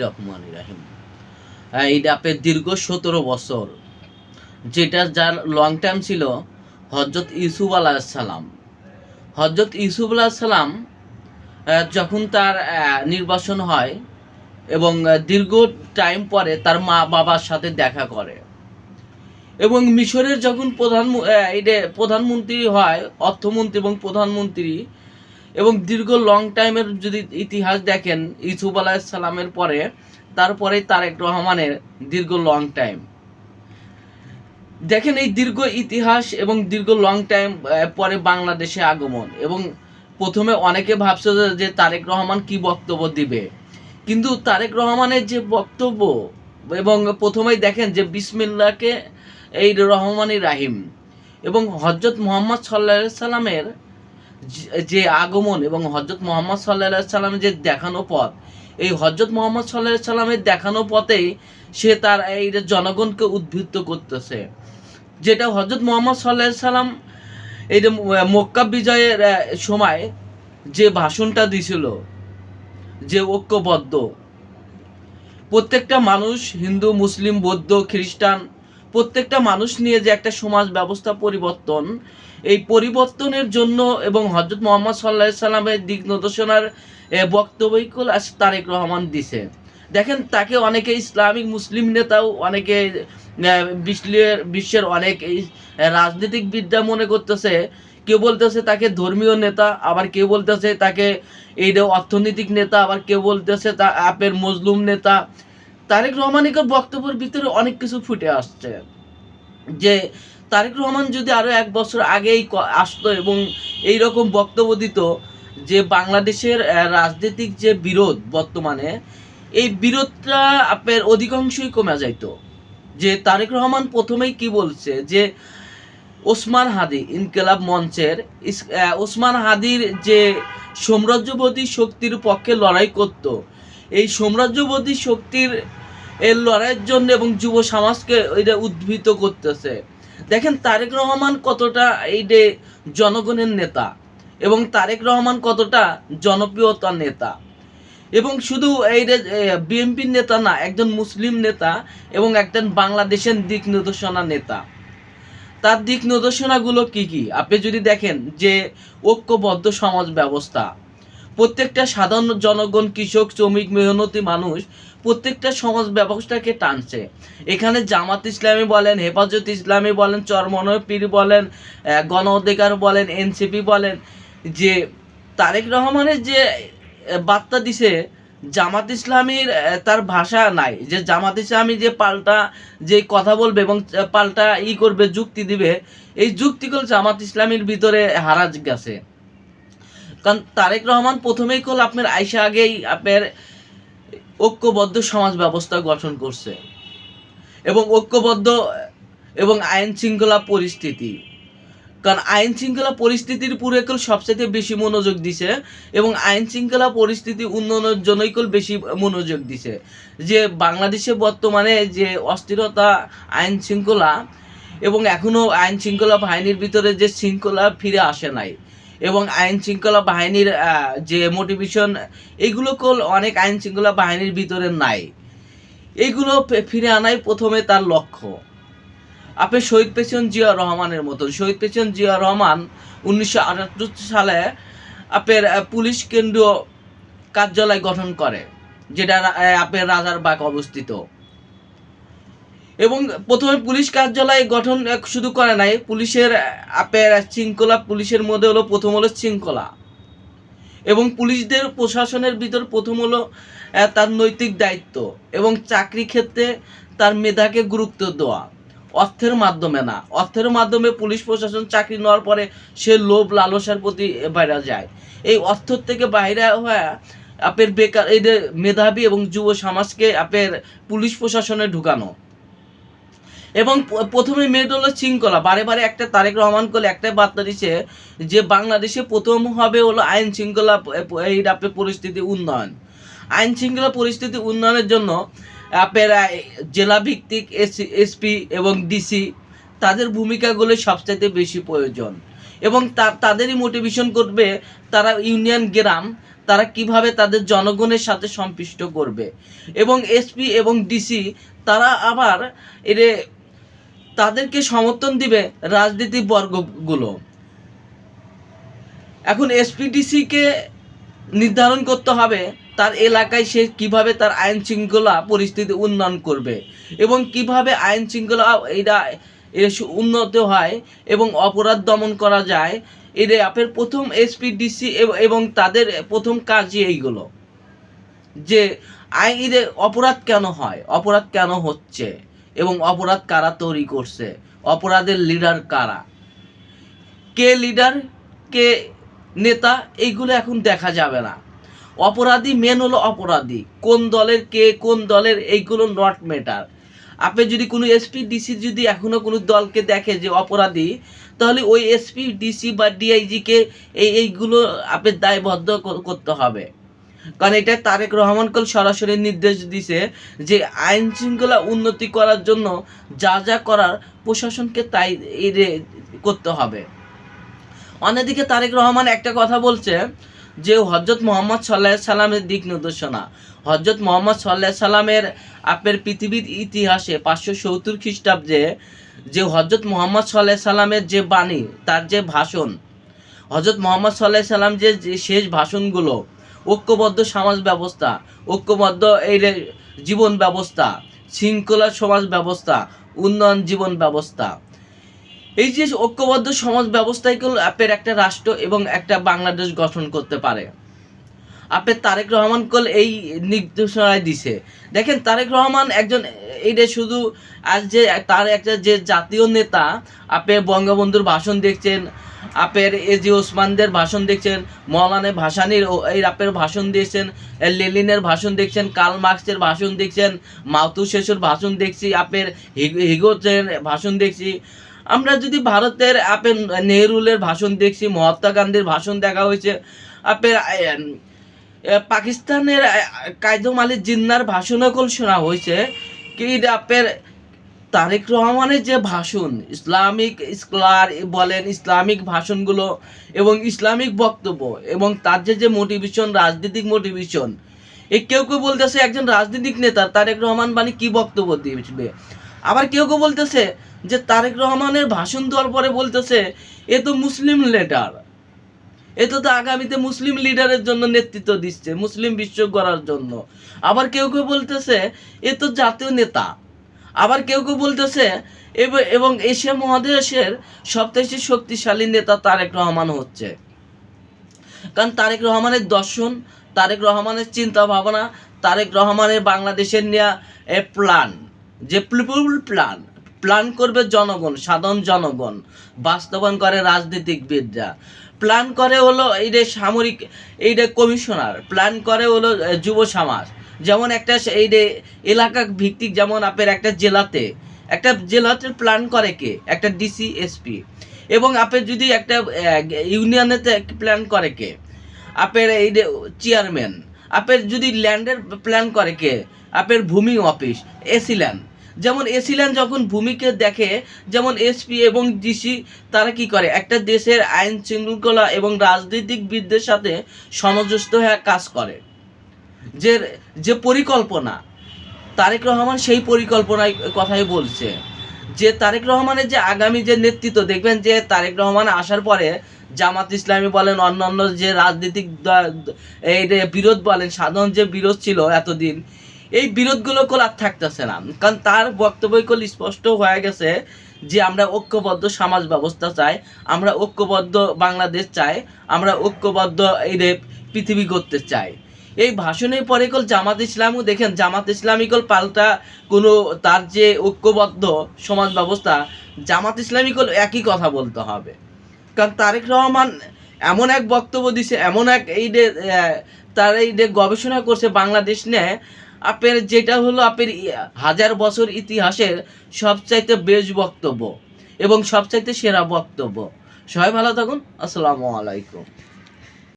রহমানির রাহিম। এইটা আপনার দীর্ঘ 17 বছর, যেটা যার লং টাইম ছিল হজরত ইউসুফ আলাইহিসসালাম। হজরত ইউসুফ আলাইহিসসালাম যখন তার নির্বাসন হয় এবং দীর্ঘ টাইম পরে তার মা বাবার সাথে দেখা করে, এবং মিশরের যখন প্রধানমন্ত্রী হয়, অর্থমন্ত্রী এবং প্রধানমন্ত্রী, এবং দীর্ঘ লং টাইমের যদি ইতিহাস দেখেন ইউসুফ আলাইহিসসালামের পরে, তারপরে তারেক রহমানের দীর্ঘ লং টাইম দেখেন। এই দীর্ঘ ইতিহাস এবং দীর্ঘ লং টাইম পরে বাংলাদেশে আগমন, এবং প্রথমে অনেকে ভাবছে যে তারেক রহমান কি বক্তব্য দিবে, কিন্তু তারেক রহমানের যে বক্তব্য, এবং প্রথমেই দেখেন যে বিসমিল্লাহকে এই রহমানির রাহিম, এবং হজরত মুহাম্মদ সাল্লাল্লাহু আলাইহি সাল্লামের যে আগমন এবং হজরত মুহাম্মদ সাল্লাল্লাহু আলাইহি সাল্লামের যে দেখানো পথ, এই হজরত মুহাম্মদ সাল্লাল্লাহু আলাইহি সাল্লামের দেখানো পথেই সে তার এই জনগণকে উদ্বুদ্ধ করতেছে। যেটা হজরত মুহাম্মদ সাল্লাল্লাহু আলাইহি সাল্লাম এই যে মক্কা বিজয়ের সময় যে ভাষণটা দিছিল, যে ঐক্যবদ্ধ প্রত্যেকটা মানুষ, হিন্দু, মুসলিম, বৌদ্ধ, খ্রিস্টান, প্রত্যেকটা মানুষ নিয়ে যে একটা সমাজ ব্যবস্থা পরিবর্তন, এই পরিবর্তনের জন্য এবং হজরত মুহাম্মদ সাল্লাল্লাহু আলাইহি সাল্লামের দিক নির্দেশনার বক্তব্যই তারেক রহমান দিছে। দেখেন, তাকে অনেকে ইসলামিক মুসলিম নেতাও, অনেকে বিশ্বের অনেক রাজনৈতিক বিদ্যা মনে করতেছে। কেউ বলতেছে তাকে ধর্মীয় নেতা, আবার কেউ বলতেছে তাকে এইটা অর্থনৈতিক নেতা, আবার কেউ বলতেছে তা আপের মজলুম নেতা। তারেক রহমানের বক্তব্যের ভিতরে অনেক কিছু ফুটে আসছে, যে তারেক রহমান যদি আরো 1 বছর আগেই আসতো এবং এই রকম বক্তব্য দিত, যে বাংলাদেশের রাজনৈতিক যে বিরোধ বর্তমানে, এই বিরোধটা আপনার অধিকাংশই কমে যাইত। যে তারেক রহমান প্রথমেই কি বলছে, যে ওসমান হাদি ইনকিলাব মঞ্চের ওসমান হাদির যে সাম্রাজ্যবাদী শক্তির পক্ষে লড়াই করত, এই সাম্রাজ্যবাদী শক্তির এর লড়াইয়ের জন্য এবং যুব সমাজকে এটা উদ্বুদ্ধ করতেছে। দেখেন তারেক রহমান কতটা এই যে জনগণের নেতা, এবং তারেক রহমান কতটা জনপ্রিয়তার নেতা, এবং শুধু এই বিএনপির নেতা না, একজন মুসলিম নেতা এবং একজন বাংলাদেশের দিক নির্দেশনা নেতা। তার দিক নির্দেশনাগুলো কি কি আপনি যদি দেখেন, যে ঐক্যবদ্ধ সমাজ ব্যবস্থা, প্রত্যেকটা সাধারণ জনগণ, কৃষক, শ্রমিক, মেহনতি মানুষ প্রত্যেকটা সমাজ ব্যবস্থাকে টানছে। এখানে জামাত ইসলামী বলেন, হেফাজত ইসলামী বলেন, চরমনায় পীর বলেন, গণ অধিকার বলেন, এনসিপি বলেন, যে তারেক রহমানের যে বার্তা দিছে, জামাত ইসলামীর তার ভাষা নাই, যে জামাত ইসলামী যে পাল্টা যে কথা বলবে এবং পাল্টা করবে, যুক্তি দিবে, এই যুক্তিগুলো জামাত ইসলামীর ভিতরে হারাজ গেছে। কারণ তারেক রহমান প্রথমেই আপনার আইসা আগেই আপনার ঐক্যবদ্ধ সমাজ ব্যবস্থা গঠন করছে, এবং ঐক্যবদ্ধ এবং আইন শৃঙ্খলা পরিস্থিতি, কারণ আইন শৃঙ্খলা পরিস্থিতির পুরে সবচেয়ে বেশি মনোযোগ দিছে, এবং আইন শৃঙ্খলা পরিস্থিতি উন্নয়নের জন্যই বেশি মনোযোগ দিছে। যে বাংলাদেশে বর্তমানে যে অস্থিরতা, আইন শৃঙ্খলা, এবং এখনো আইন শৃঙ্খলা বাহিনীর ভিতরে যে শৃঙ্খলা ফিরে আসে নাই, এবং আইন শৃঙ্খলা বাহিনীর যে মোটিভেশন, এগুলো অনেক আইন শৃঙ্খলা বাহিনীর ভিতরে নাই। এইগুলো ফিরে আনাই প্রথমে তার লক্ষ্য। আপনি শহীদ প্রেসিডেন্ট জিয়া রহমানের মতন, শহীদ প্রেসিডেন্ট জিয়া রহমান 1978 সালে আপনার পুলিশ কেন্দ্রীয় কার্যালয় গঠন করে, যেটা আপনার রাজারবাগ অবস্থিত। এবং প্রথমে পুলিশ কার্যালয় গঠন শুধু করে নাই, পুলিশের আপনার শৃঙ্খলা, পুলিশের মধ্যে হলো প্রথম হলো শৃঙ্খলা, এবং পুলিশদের প্রশাসনের ভিতর প্রথম হলো তার নৈতিক দায়িত্ব, এবং চাকরি ক্ষেত্রে তার মেধাকে গুরুত্ব দেওয়া। অর্থের মাধ্যমে না, অর্থের মাধ্যমে পুলিশ প্রশাসন চাকরি নেওয়ার পরে সে লোভ লালসার প্রতি বাইরে যায়। এই অর্থ থেকে বাইরে হয়ে আপনার বেকার এই যে মেধাবী এবং যুব সমাজকে আপনার পুলিশ প্রশাসনে ঢুকানো। এবং প্রথমে মেয়েটা হলো শৃঙ্খলা। বারে বারে একটা তারেক রহমান একটাই বার্তা দিচ্ছে, যে বাংলাদেশে প্রথম হবে হলো আইন শৃঙ্খলা এই আপনার পরিস্থিতি উন্নয়ন। আইন শৃঙ্খলা পরিস্থিতি উন্নয়নের জন্য আপনার জেলা ভিত্তিক এসপি এবং ডিসি, তাদের ভূমিকাগুলো সবচাইতে বেশি প্রয়োজন। এবং তাদেরই মোটিভেশন করবে তারা ইউনিয়ন গ্রাম তারা কিভাবে তাদের জনগণের সাথে সম্পৃক্ত করবে। এবং এসপি এবং ডিসি তারা আবার তাদেরকে সমর্থন দিবে রাজনীতি বর্গগুলো। এখন এসপিডিসিকে নির্ধারণ করতে হবে তার এলাকায় সে কিভাবে তার আইন শৃঙ্খলা পরিস্থিতি উন্নয়ন করবে এবং কিভাবে আইন শৃঙ্খলা উন্নত হয় এবং অপরাধ দমন করা যায়। আপনার প্রথম এসপিডিসি এবং তাদের প্রথম কাজই এইগুলো যে অপরাধ কেন হয়, অপরাধ কেন হচ্ছে এবং অপরাধ কারা তৈরি করছে, অপরাধের লিডার কারা, কে লিডার কে নেতা, এইগুলো এখন দেখা যাবে না। অপরাধী মেন হলো অপরাধী, কোন দলের কে কোন দলের এইগুলো নট ম্যাটার। আপনি যদি কোনো এসপি ডিসি যদি এখনো কোনো দলকে দেখে যে অপরাধী, তাহলে ওই এসপি ডিসি বা ডিআইজিকে এইগুলো আপনি দায়বদ্ধ করতে হবে। কারণ এটা তারেক রহমান কল সরাসরি নির্দেশ দিছে যে আইন শৃঙ্খলা উন্নতি করার জন্য যা যা করার প্রশাসনকে তাই করতে হবে। অন্যদিকে তারেক রহমান একটা কথা বলছে যে হযরত মুহাম্মদ সাল্লাল্লাহু আলাইহি সাল্লামের দিক নির্দেশনা, হযরত মুহাম্মদ সাল্লাল্লাহু আলাইহি সাল্লামের আপনার পৃথিবীর ইতিহাসে 570 খ্রিস্টাব্দে যে হযরত মুহাম্মদ সাল্লাল্লাহু আলাইহি সাল্লামের যে বাণী, তার যে ভাষণ, হযরত মুহাম্মদ সাল্লাল্লাহু আলাইহি সাল্লাম যে শেষ ভাষণগুলো, ঐক্যবদ্ধ সমাজ ব্যবস্থা, ঐক্যবদ্ধ জীবন ব্যবস্থা, শৃঙ্খলা সমাজ ব্যবস্থা, উন্নয়ন জীবন ব্যবস্থা, এই যে ঐক্যবদ্ধ সমাজ ব্যবস্থায় আপনার একটা রাষ্ট্র এবং একটা বাংলাদেশ গঠন করতে পারে। আপনার তারেক রহমান কল এই নির্দেশনায় দিছে। দেখেন তারেক রহমান একজন শুধু আজ যে তার একটা যে জাতীয় নেতা, আপনি বঙ্গবন্ধুর ভাষণ দেখছেন, আপনার এজি ওসমানদের ভাষণ দেখছেন, মৌলানা ভাসানীর আপনার ভাষণ দিয়েছেন, লেনিনের ভাষণ দেখছেন, কার্ল মার্কসের ভাষণ দেখছেন, মাওতু শেষুর ভাষণ দেখছি, আপনার হিগোতের ভাষণ দেখছি। আমরা যদি ভারতের আপনার নেহরুলের ভাষণ দেখছি, মহাত্মা গান্ধীর ভাষণ দেখা হয়েছে, আপনার পাকিস্তানের কায়দুম আলী জিন্নার ভাষণও শোনা হয়েছে। কি আপনার তারেক রহমানের যে ভাষণ, ইসলামিক স্কলার বলেন, ইসলামিক ভাষণগুলো এবং ইসলামিক বক্তব্য এবং তার যে মোটিভেশন, রাজনৈতিক মোটিভেশন, কেউ কেউ বলতেছে একজন রাজনৈতিক নেতা তারেক রহমান বাণী কি বক্তব্য দিবে। আবার কেউ কেউ বলতেছে যে তারেক রহমানের ভাষণ দেওয়ার পরে বলতেছে এ তো মুসলিম লিডার, এ তো আগামীতে মুসলিম লিডারের জন্য নেতৃত্ব দিচ্ছে, মুসলিম বিশ্ব গড়ার জন্য। আবার কেউ কেউ বলতেছে এ তো জাতীয় নেতা। আবার কেউ কেউ বলতেছে এবং এশিয়া মহাদেশের সবচেয়ে শক্তিশালী নেতা তারেক রহমান হচ্ছে। কারণ তারেক রহমানের দর্শন, তারেক রহমানের চিন্তা ভাবনা, তারেক রহমানের বাংলাদেশের নেওয়া প্ল্যান, যে প্ল্যান করবে জনগণ, সাধারণ জনগণ, বাস্তবায়ন করে রাজনীতিবিদরা, প্ল্যান করে হলো সামরিক কমিশনার, প্ল্যান করে হলো যুব সমাজ। যেমন একটা এলাকা ভিত্তিক, যেমন আপনার একটা জেলাতে প্ল্যান করে কে, একটা ডিসি এসপি। এবং আপনি যদি একটা ইউনিয়নেতে প্ল্যান করে কে, আপনার চেয়ারম্যান। আপনার যদি ল্যান্ডের প্ল্যান করে কে, আপনার ভূমি অফিস, এসি ল্যান্ড। যেমন এসি ল্যান্ড যখন ভূমিকে দেখে, যেমন এসপি এবং ডিসি তারা কি করে, একটা দেশের আইন শৃঙ্খলা এবং রাজনীতিবিদদের সাথে সামঞ্জস্য হয়ে কাজ করে। যে পরিকল্পনা, তারেক রহমান সেই পরিকল্পনার কথাই বলছে। যে তারেক রহমানের যে আগামী যে নেতৃত্ব, দেখবেন যে তারেক রহমান আসার পরে জামাত ইসলামী বলেন, অন্যান্য যে রাজনৈতিক বিরোধ বলেন, সাধারণ যে বিরোধ ছিল এতদিন, এই বিরোধগুলো আর থাকতেছে না। কারণ তার বক্তব্য স্পষ্ট হয়ে গেছে যে আমরা ঐক্যবদ্ধ সমাজ ব্যবস্থা চাই, আমরা ঐক্যবদ্ধ বাংলাদেশ চাই, আমরা ঐক্যবদ্ধ পৃথিবী করতে চাই। এই ভাষণের পরে জামাত ইসলামও দেখেন, জামাত ইসলামী পাল্টা কোনো তার যে ঐক্যবদ্ধ সমাজ ব্যবস্থা, জামাত ইসলামী একই কথা বলতে হবে। কারণ তারেক রহমান এমন এক বক্তব্য দিছে, এমন এক তার গবেষণা করছে বাংলাদেশ নিয়ে, আপনার যেটা হলো আপনার 1000 বছর ইতিহাসের সবচাইতে বেস্ট বক্তব্য এবং সবচাইতে সেরা বক্তব্য। সবাই ভালো থাকুন। আসসালামু আলাইকুম।